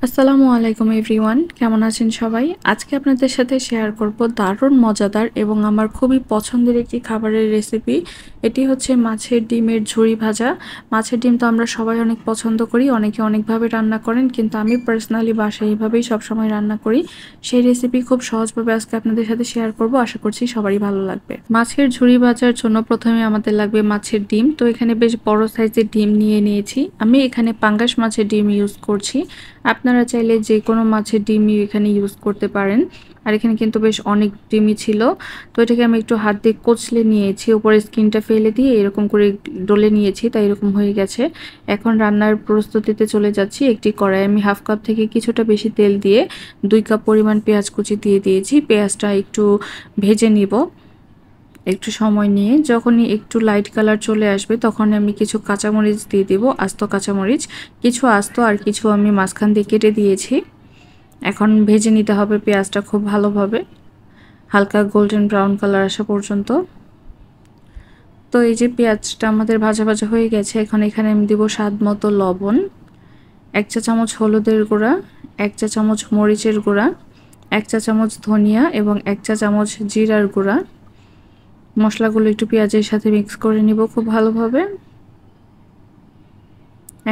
আসসালামু আলাইকুম এভরিওয়ান, কেমন আছেন সবাই? আজকে আপনাদের সাথে শেয়ার করব দারুণ মজাদার এবং আমার খুবই পছন্দের একটি খাবারের রেসিপি। এটি হচ্ছে মাছের ডিমের ঝুরি ভাজা। মাছের ডিম তো আমরা সবাই অনেক পছন্দ করি, অনেকে অনেকভাবে রান্না করেন, কিন্তু আমি পার্সোনালি বাসায় এইভাবেই সবসময় রান্না করি। সেই রেসিপি খুব সহজভাবে আজকে আপনাদের সাথে শেয়ার করব, আশা করছি সবারই ভালো লাগবে। মাছের ঝুরি ভাজার জন্য প্রথমে আমাদের লাগবে মাছের ডিম। তো এখানে বেশ বড় সাইজের ডিম নিয়েছি। আমি এখানে পাঙ্গাস মাছের ডিম ইউজ করছি। আপনারা চাইলে যে কোনো মাছের ডিমই এখানে ইউজ করতে পারেন। আর এখানে কিন্তু বেশ অনেক ডিমই ছিল। তো এটাকে আমি একটু হাত দিয়ে কচলে নিয়েছি, উপরে স্কিনটা ফেলে দিয়ে এরকম করে ডলে নিয়েছি, তাই এরকম হয়ে গেছে। এখন রান্নার প্রস্তুতিতে চলে যাচ্ছি। একটি কড়াই আমি হাফ কাপ থেকে কিছুটা বেশি তেল দিয়ে 2 কাপ পরিমাণ পেঁয়াজ কুচি দিয়ে দিয়েছি। পেঁয়াজটা একটু ভেজে নিব একটু সময় নিয়ে। যখনই একটু লাইট কালার চলে আসবে তখন আমি কিছু কাঁচামরিচ দিয়ে দিব, আস্ত কাঁচামরিচ কিছু আস্ত আর কিছু আমি মাঝখান দিয়ে কেটে দিয়েছি। এখন ভেজে নিতে হবে পেঁয়াজটা খুব ভালোভাবে, হালকা গোল্ডেন ব্রাউন কালার আসা পর্যন্ত। তো এই যে পেঁয়াজটা আমাদের ভাজা ভাজা হয়ে গেছে। এখন এখানে আমি দিব স্বাদ মতো লবণ, 1 চা চামচ হলুদের গুঁড়া, 1 চা চামচ মরিচের গুঁড়া, 1 চা চামচ ধনিয়া এবং 1 চা চামচ জিরার গুঁড়া। মশলাগুলো একটু পেঁয়াজের সাথে মিক্স করে নিব খুব ভালোভাবে।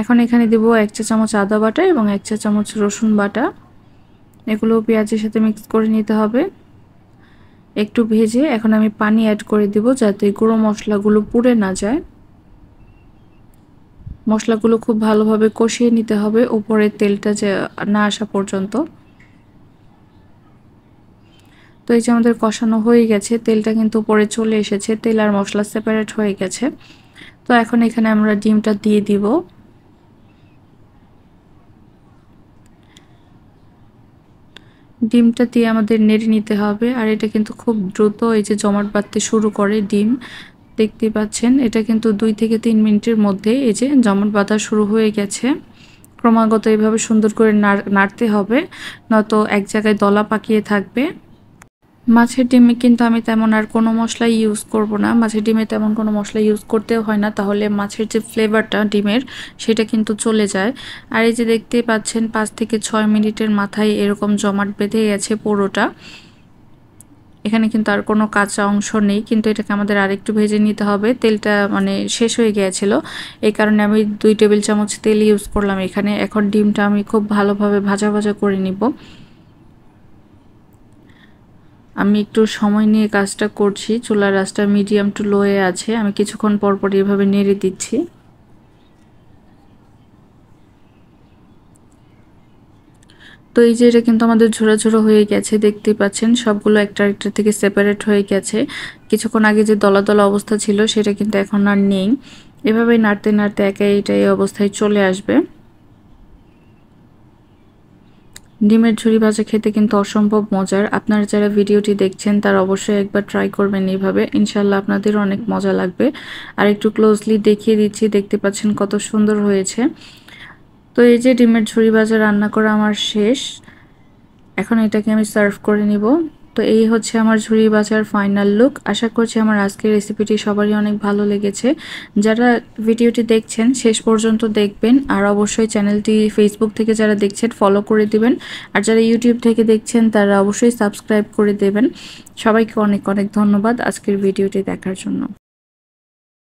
এখন এখানে দেব 1 চা চামচ আদা বাটা এবং 1 চা চামচ রসুন বাটা। এগুলো পেঁয়াজের সাথে মিক্স করে নিতে হবে একটু ভেজে। এখন আমি পানি অ্যাড করে দিব যাতে গুঁড়ো মশলাগুলো পুড়ে না যায়। মশলাগুলো খুব ভালোভাবে কষিয়ে নিতে হবে উপরে তেলটা যে না আসা পর্যন্ত। তো এই যে আমাদের কষানো হয়ে গেছে, তেলটা কিন্তু উপরে চলে এসেছে, তেল আর মশলা সেপারেট হয়ে গেছে। তো এখন এখানে আমরা ডিমটা দিয়ে দিব। ডিমটা দিয়ে আমাদের নেড়ে নিতে হবে। আর এটা কিন্তু খুব দ্রুত এই যে জমাট বাঁধতে শুরু করে ডিম, দেখতে পাচ্ছেন এটা কিন্তু 2 থেকে 3 মিনিটের মধ্যে এই যে জমাট বাঁধা শুরু হয়ে গেছে। ক্রমাগত এইভাবে সুন্দর করে নাড়তে হবে, নয়তো এক জায়গায় দলা পাকিয়ে থাকবে। মাছের ডিমে কিন্তু আমি তেমন আর কোনো মশলা ইউজ করব না। মাছের ডিমে তেমন কোনো মশলা ইউজ করতেও হয় না, তাহলে মাছের যে ফ্লেভারটা ডিমের সেটা কিন্তু চলে যায়। আর এই যে দেখতেই পাচ্ছেন 5 থেকে 6 মিনিটের মাথায় এরকম জমাট বেঁধে গেছে পুরোটা। এখানে কিন্তু আর কোনো কাঁচা অংশ নেই, কিন্তু এটাকে আমাদের আরেকটু ভেজে নিতে হবে। তেলটা মানে শেষ হয়ে গিয়েছিল, এই কারণে আমি 2 টেবিল চামচ তেল ইউজ করলাম এখানে। এখন ডিমটা আমি খুব ভালোভাবে ভাজা ভাজা করে নিব। আমি একটু সময় নিয়ে কাজটা করছি, চুলার আঁচটা মিডিয়াম টু লোয়ে আছে। আমি কিছুক্ষণ পর পর এভাবে নেড়ে দিচ্ছি। তো এই যে এটা কিন্তু আমাদের ঝোড়া ঝোড়া হয়ে গেছে, দেখতেই পাচ্ছেন সবগুলো একটা একটা থেকে সেপারেট হয়ে গেছে। কিছুক্ষণ আগে যে দলা দলা অবস্থা ছিল সেটা কিন্তু এখন আর নেই। এভাবেই নাড়তে নাড়তে একাই এটা এই অবস্থায় চলে আসবে। ডিমের ঝুরি ভাজা খেতে কিন্তু অসম্ভব মজার। আপনারা যারা ভিডিওটি দেখছেন তারা অবশ্যই একবার ট্রাই করবেন এইভাবে, ইনশাল্লাহ আপনাদের অনেক মজা লাগবে। আর একটু ক্লোজলি দেখিয়ে দিচ্ছি, দেখতে পাচ্ছেন কত সুন্দর হয়েছে। তো এই যে ডিমের ঝুরি ভাজা রান্না করা আমার শেষ। এখন এটাকে আমি সার্ভ করে নিব। তো এই হচ্ছে আমার ঝুরি ভাজার ফাইনাল লুক। আশা করছি আমার আজকের রেসিপিটি সবারই অনেক ভালো লেগেছে। যারা ভিডিওটি দেখছেন শেষ পর্যন্ত দেখবেন, আর অবশ্যই চ্যানেলটি ফেসবুক থেকে যারা দেখছেন ফলো করে দিবেন, আর যারা ইউটিউব থেকে দেখছেন তারা অবশ্যই সাবস্ক্রাইব করে দেবেন। সবাইকে অনেক অনেক ধন্যবাদ আজকের ভিডিওটি দেখার জন্য।